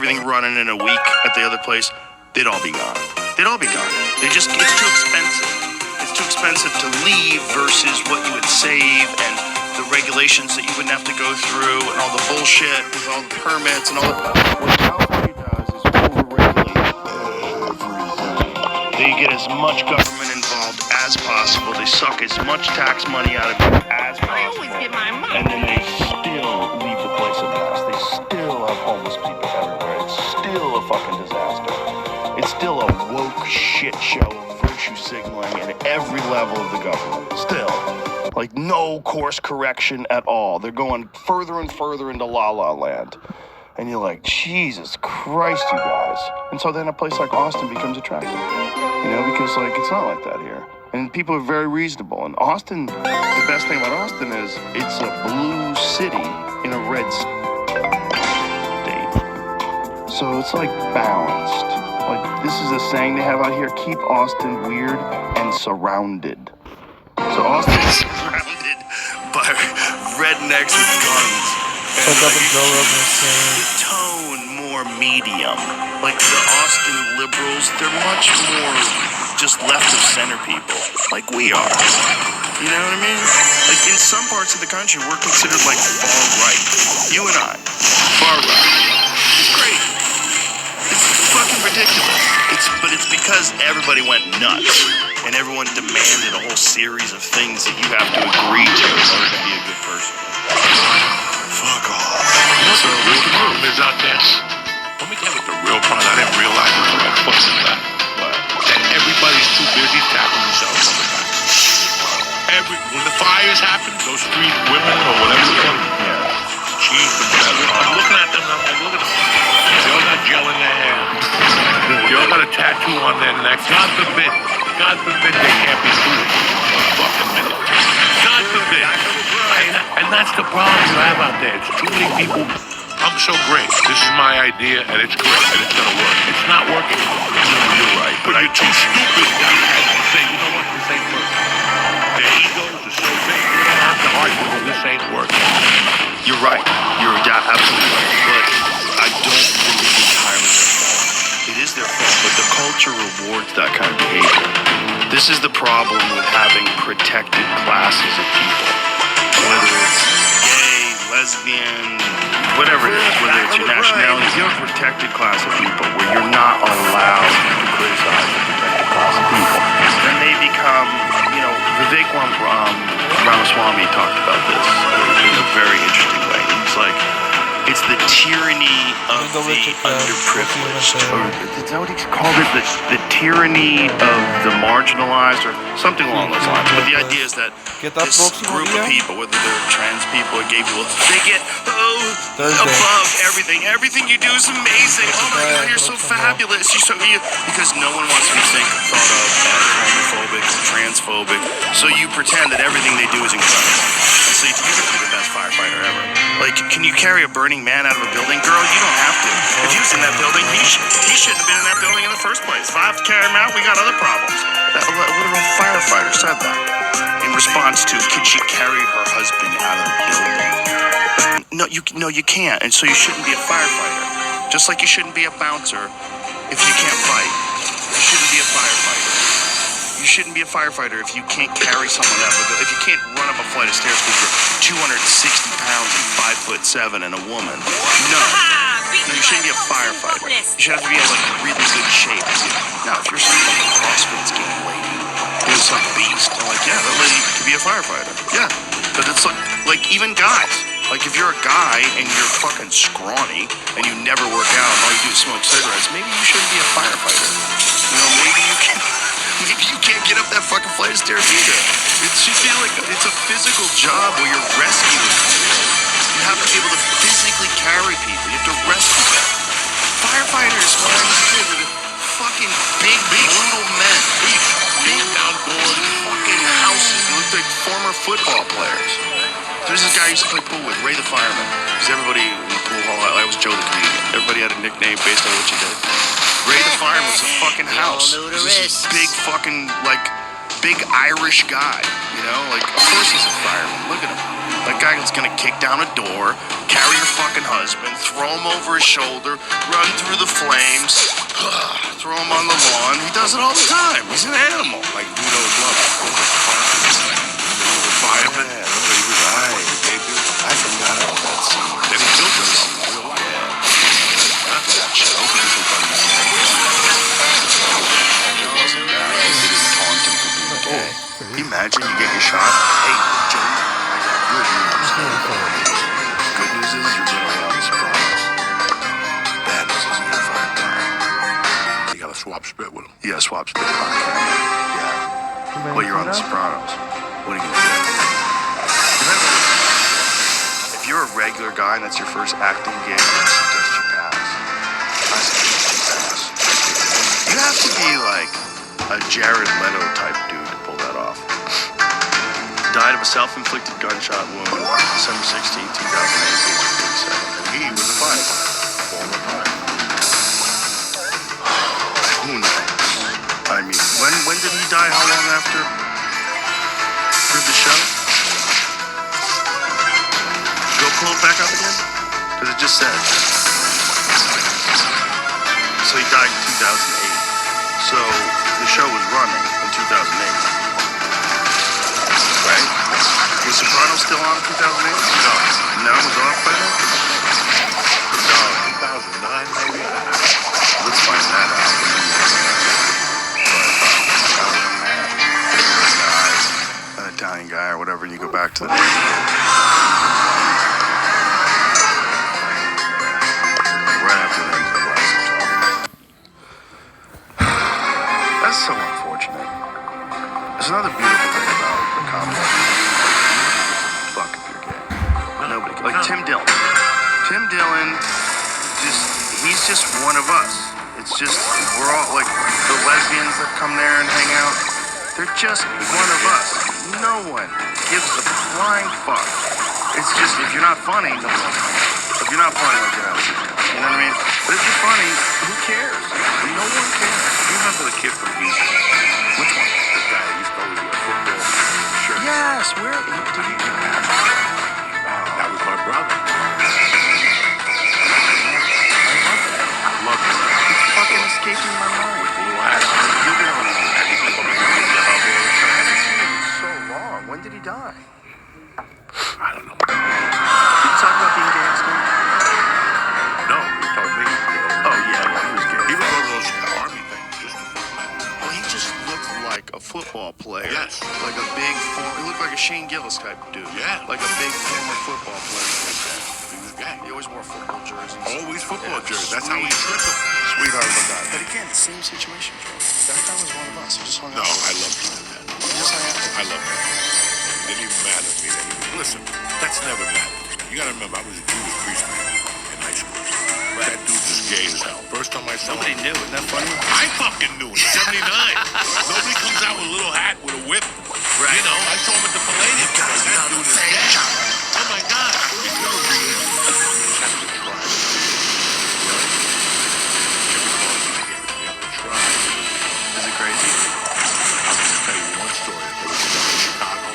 everything running in a week at the other place, they'd all be gone. They'd all be gone. It's too expensive. It's too expensive to leave versus what you would save and the regulations that you wouldn't have to go through and all the bullshit with all the permits and all the... What California does is over-regulate everything. They get as much government involved as possible. They suck as much tax money out of it as possible. I always get my money. And then they still leave the place a mess. They still have homeless people everywhere. It's still a fucking disaster. It's still a woke shit show of virtue signaling at every level of the government. Still. Like, no course correction at all. They're going further and further into la-la land. And you're like, Jesus Christ, you guys. And so then a place like Austin becomes attractive. You know, because, like, it's not like that here. And people are very reasonable. And Austin, the best thing about Austin is it's a blue city in a red state. So it's, like, balanced. Like, this is a saying they have out here, keep Austin weird and surrounded. So Austin is surrounded by rednecks with guns. So The tone more medium. Like the Austin liberals, they're much more just left of center people. Like we are. You know what I mean? Like in some parts of the country, we're considered like far right. You and I. Far right. It's great. It's fucking ridiculous. But it's because everybody went nuts. And everyone demanded a whole series of things that you have to agree to in order to be a good person. Fuck off. So the real problem is out there. Let me tell you what the real problem. I didn't realize it until I put this back. What? That everybody's too busy tapping themselves on the back. When the fires happen, those street women or whatever they are, cheap and whatever. I'm looking at them. I'm like, look at them. They all got gel in their hair. They all got a tattoo on their neck. God forbid they can't be fooled for a fucking minute. God forbid. And that's the problem you have out there. It's too many people. I'm so great. This is my idea, and it's great, and it's gonna work. It's not working. You're right. But you're too stupid to say, you know what, this ain't working. Their egos are so big, you don't have to argue with this ain't working. You're right. You're absolutely right. But I don't think it's entirely their fault. It is their fault, but the culture rewards that kind of behavior. This is the problem with having protected classes of people. Whether it's gay, lesbian, whatever it is, whether it's your nationality, you have a protected class of people where you're not allowed to criticize the protected class of people. Then they become, you know, Vivek Ramaswamy talked about this in a very interesting way. He's like, it's the tyranny of the underprivileged. Or is that what he called it? The tyranny of the marginalized or something along those lines. But the idea is that this group of people, whether they're trans people or gay people, they get above everything. Everything you do is amazing. Oh my God, you're so fabulous. Because no one wants to be thought of as homophobic or transphobic. So you pretend that everything they do is incredible. And so you can be the best firefighter ever. Like, can you carry a burning man out of a building? Girl, you don't have to. If he was in that building, he shouldn't have been in that building in the first place. If I have to carry him out, we got other problems. A literal firefighter said that in response to, could she carry her husband out of the building? No, you can't, and so you shouldn't be a firefighter. Just like you shouldn't be a bouncer if you can't fight. You shouldn't be a firefighter. You shouldn't be a firefighter if you can't carry someone out of a building. If you can't run up a flight of stairs because you're 260 pounds and 5'7" and a woman. No, you shouldn't be a firefighter. You should have to be in like really good shape. Now, if you're some fucking CrossFit skinny lady, you're some beast, I'm like, yeah, that lady could be a firefighter. Yeah, but it's like even guys. Like if you're a guy and you're fucking scrawny and you never work out and all you do is smoke cigarettes, maybe you shouldn't be a firefighter. You know, maybe you can't get up that fucking flight of stairs either. It should be like it's a physical job where you're rescuing people. You have to be able to physically carry people. You have to rescue them. Firefighters, man, fucking big, brutal men. Big outdoors, fucking houses. They look like former football players. There's this guy I used to play pool with, Ray the Fireman. Because everybody in the pool hall, I was Joe the Comedian. Everybody had a nickname based on what you did. Ray the Fireman was a fucking house. This big fucking, like, big Irish guy, you know? Like, of course he's a fireman. Look at him. That guy is gonna kick down a door, carry your fucking husband, throw him over his shoulder, run through the flames, throw him on the lawn. He does it all the time. He's an animal. Like Vito's love. The fireman. Yeah, he was right. I forgot about that scene. Then he killed himself. Not that show. He didn't taunt him for being gay. Can you imagine you get your shot? Hey, Joey, good news. Good news is you're going to be on the Sopranos. Bad news is you're going to find out. You gotta swap spit with him. You gotta swap spit on camera. Yeah. Well, you're on the Sopranos. What are you gonna do? If you're a regular guy and that's your first acting gig, I suggest you pass. You have to be like a Jared Leto type dude to pull that off. Died of a self-inflicted gunshot wound, December 16, 2008, age 37. And he was a fireman. Former fireman. Who knows? I mean, when did he die? How long after the show? Go pull it back up again? Because it just said. So he died in 2008. So the show was running in 2008. Right? Was Sopranos still on in 2008? No. No, it was off by then? No, 2009 maybe? Let's find that out. An Italian guy or whatever, and you go back to the right after the last episode. That's so unfortunate. There's another beautiful thing about the comedy. Fuck if you're gay. Nobody can. Like Tim Dillon. Tim Dillon, he's just one of us. It's just, we're all like the lesbians that come there and hang out. They're just one of us. No one gives a flying fuck. It's just, if you're not funny, no one will come. If you're not funny, like, you know what I mean? But if you're funny, who cares? No one cares. You remember the kid from Beach? Which one? The guy that used to always wear football shirt. Yes, where did he do that? That was my brother. I love it. It's fucking escaping my mind. With blue hat on. You don't know. And he told me he was a hubble. I haven't seen him in so long. When did he die? I don't know. Did you talk about being gay in school? No, he told me. Oh, yeah, well, he was gay. He was one of those army things. Just a Well, he just looked like a football player. Yes. Like a big he looked like a Shane Gillis type dude. Yeah. Like a big former football player. he was gay. He always wore football jerseys. Always football Yeah, jerseys. That's how he sweet. tricked them. Sweetheart of a guy. But again, the same situation, Joe. That guy was one of us. He just hung No, out. I love you to that. He just hung out. I love that. It didn't even matter to me that he was. Listen, that's never mattered. You gotta remember, I was a Jewish priest in high school. That dude's just gay as hell. First time I saw Nobody him. knew. Isn't that funny? I fucking knew. In '79. Nobody comes out with a little hat with a whip. Right. You know, I saw him at the Palladium. That dude is gay. Oh my God. It's no reason. Is it crazy? I'll just tell you one story. There was a guy in Chicago.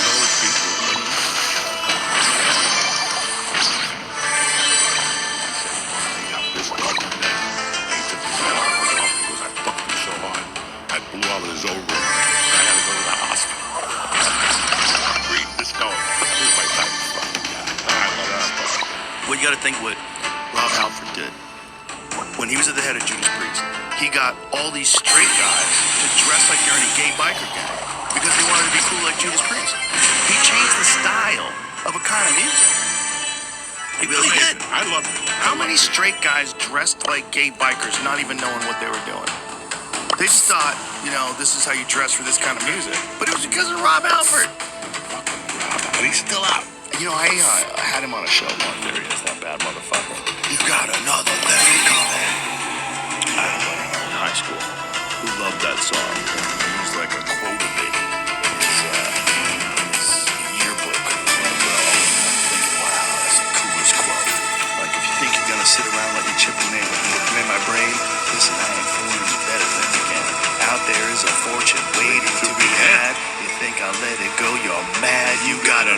Those people. He got this dog one day. And he took his head off. He goes, I fucked him so hard. I blew out his ovaries. I had to go to the hospital. Read this dog. This is my type of fucking guy. I love that stuff. Well, you got to think what Rob Halford did. When he was at the head of Judas Priest, he got all these straight guys to dress like they're in a gay biker gang because they wanted to be cool like Judas Priest. He changed the style of a kind of music. He really did. I love it. How many straight guys dressed like gay bikers, not even knowing what they were doing? They just thought, you know, this is how you dress for this kind of music. But it was because of Rob Halford. And he's still out. You know, I had him on a show once. There he is, that bad motherfucker. You got another thing coming. I had a buddy in high school who loved that song. He was like a quote of it in his yearbook. And I was thinking, wow, that's the coolest quote. Like, if you think you're gonna sit around like a chip and name my brain, listen, I ain't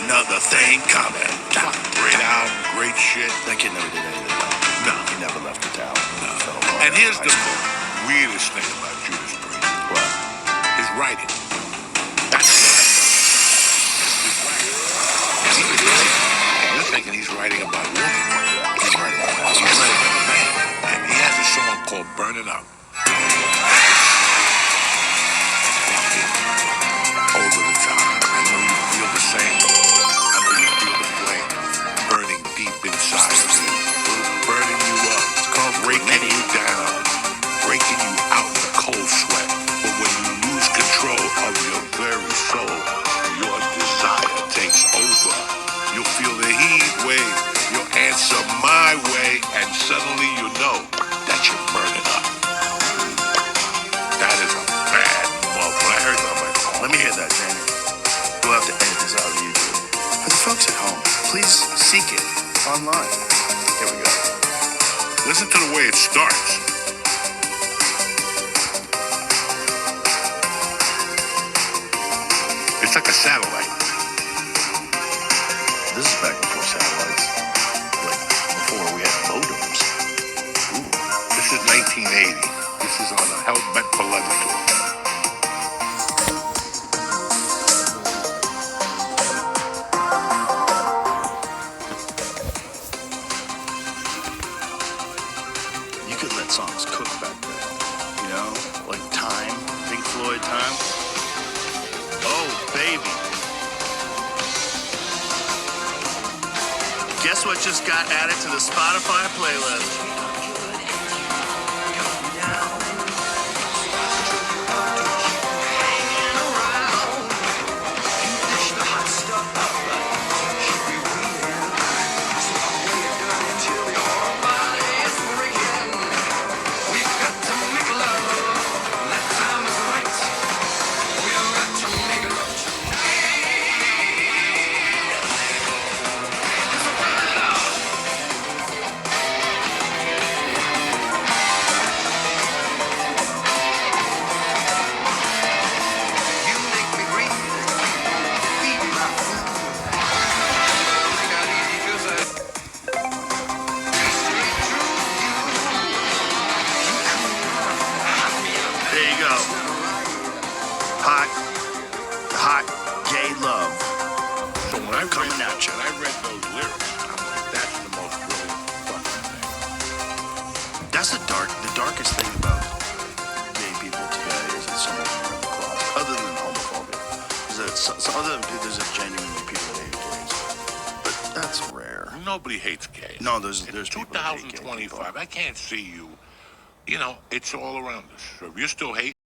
another thing coming. Great album, great shit. That kid never did anything. No. He never left the town. No. So, And here's the weirdest thing about Judas Priest. What? His writing. That's what I thought. His writing. You're thinking he's writing about women. He's right about that. He's writing about man. And he has a song called Burn It Up. Over the top. I know you feel the same. I know you feel the flame burning deep inside of you. Burning you up. It's called breaking you down. Breaking you out in a cold sweat. But when you lose control of your very soul, your desire takes over. You'll feel the heat wave. You'll answer my way, and suddenly you know that you're burning up. That is a bad mother. When I heard that, I'm like, Let me hear that, Jamie. We'll have to edit this out of YouTube. For the folks at home, please seek it online. Here we go. listen to the way it starts. It's like a satellite. This is back before satellites. Like, before we had modems. Ooh. This is 1980. This is on a Hell-Bent for Leather tour. You could let songs cook back then. You know? Like Time, Pink Floyd Time. Oh, baby. Guess what just got added to the Spotify playlist? There you go. Hot gay love. So when I Coming at you. read those lyrics, I'm like, that's the most brilliant fucking thing. That's the darkest thing about gay people today is that some of them are in the closet, other than homophobia. Is that other than there's a genuinely people that hate gays, but that's rare. Nobody hates gays. No, there's It's people that hate gay people. 2025. I can't see you. You know, it's all around us. So if you're still hating,